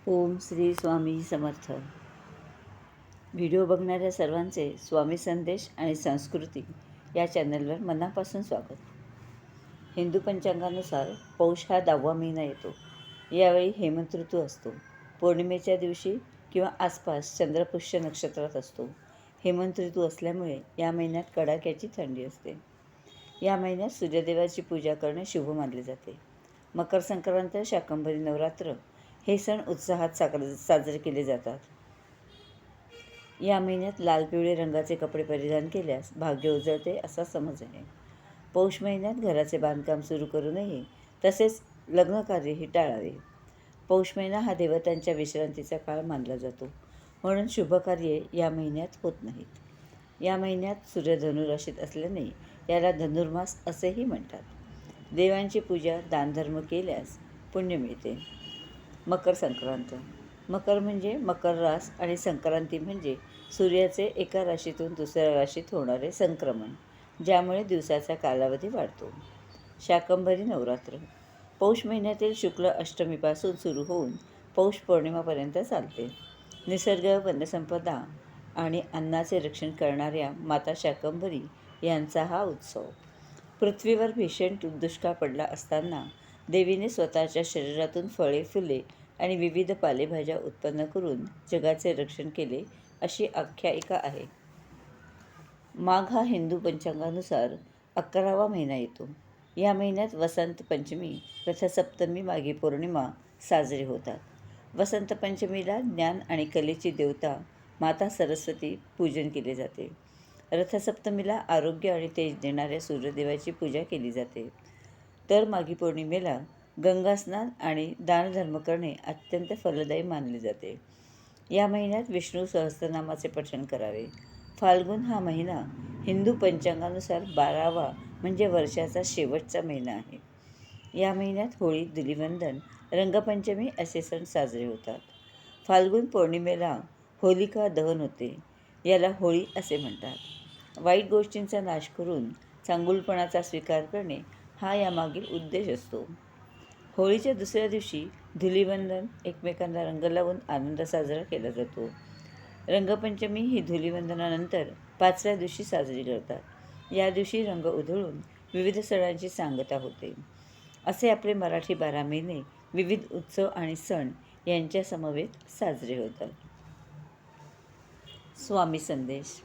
ओम Shri Swami Samarth. Video बघणाऱ्या सर्वांचे स्वामी संदेश आणि संस्कृती या चॅनलवर मनापासून स्वागत. हिंदू पंचांगानुसार पौष हा 10वा महिना येतो. यावेळी हेमंत ऋतू असतो. पौर्णिमेच्या दिवशी किंवा आसपास चंद्रपुष्य नक्षत्रात असतो. हेमंत ऋतू असल्यामुळे या महिन्यात कडाक्याची थंडी असते. या महिन्यात सूर्यदेवाची पूजा करणे शुभ मानले जाते. मकर संक्रांत, शाकंभरी नवरात्र हे सण उत्साहात साजरे केले जातात. या महिन्यात लाल पिवळे रंगाचे कपडे परिधान केल्यास भाग्य उजळते असा समज आहे. पौष महिन्यात घराचे बांधकाम सुरू करू नये, तसेच लग्नकार्यही टाळावे. पौष महिना हा देवतांच्या विश्रांतीचा काळ मानला जातो, म्हणून शुभकार्ये या महिन्यात होत नाहीत. या महिन्यात सूर्य धनुराशीत असल्याने याला धनुर्मास असेही म्हणतात. देवांची पूजा, दानधर्म केल्यास पुण्य मिळते. मकर संक्रांत. मकर म्हणजे मकर रास आणि संक्रांती म्हणजे सूर्याचे एका राशीतून दुसऱ्या राशीत होणारे संक्रमण, ज्यामुळे दिवसाचा कालावधी वाढतो. शाकंभरी नवरात्र पौष महिन्यातील शुक्ल अष्टमीपासून सुरू होऊन पौष पौर्णिमापर्यंत चालते. निसर्ग, वनसंपदा आणि अन्नाचे रक्षण करणाऱ्या माता शाकंभरी यांचा हा उत्सव. पृथ्वीवर भीषण दुष्काळ पडला असताना देवीने स्वतःच्या शरीरातून फळे, फुले आणि विविध पालेभाज्या उत्पन्न करून जगाचे रक्षण केले, अशी आख्यायिका आहे. माघ हा हिंदू पंचांगानुसार 11वा महिना येतो. या महिन्यात वसंत पंचमी, रथसप्तमी, माघी पौर्णिमा साजरे होतात. वसंत पंचमीला ज्ञान आणि कलेची देवता माता सरस्वती पूजन केले जाते. रथसप्तमीला आरोग्य आणि तेज देणाऱ्या सूर्यदेवाची पूजा केली जाते. तर माघी पौर्णिमेला गंगा स्नान आणि दानधर्म करणे अत्यंत फलदायी मानले जाते. या महिन्यात विष्णू सहस्त्रनामाचे पठण करावे. फाल्गुन हा महिना हिंदू पंचांगानुसार 12वा म्हणजे वर्षाचा शेवटचा महिना आहे. या महिन्यात होळी, धुलिवंदन, रंगपंचमी असे सण साजरे होतात. फाल्गुन पौर्णिमेला होलिका दहन होते. याला होळी असे म्हणतात. वाईट गोष्टींचा नाश करून चांगुलपणाचा स्वीकार करणे हा यामागील उद्देश असतो. होळीच्या दुसऱ्या दिवशी धुलिवंदन, एकमेकांना रंग लावून आनंद साजरा केला जातो. रंगपंचमी ही धुलिवंदनानंतर 5व्या दिवशी साजरी करतात. या दिवशी रंग उधळून विविध सणांची सांगता होते. असे आपले मराठी 12 महिने विविध उत्सव आणि सण यांच्या समवेत साजरे होतात. स्वामी संदेश.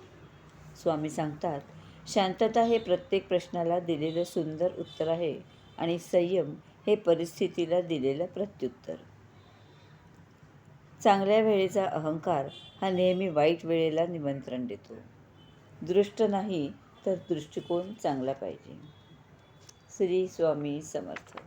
स्वामी सांगतात, शांतता हे प्रत्येक प्रश्नाला दिलेलं सुंदर उत्तर आहे आणि संयम हे परिस्थितीला दिलेलं प्रत्युत्तर. चांगल्या वेळेचा अहंकार हा नेहमी वाईट वेळेला निमंत्रण देतो. दृष्ट नाही तर दृष्टिकोन चांगला पाहिजे. श्री स्वामी समर्थ.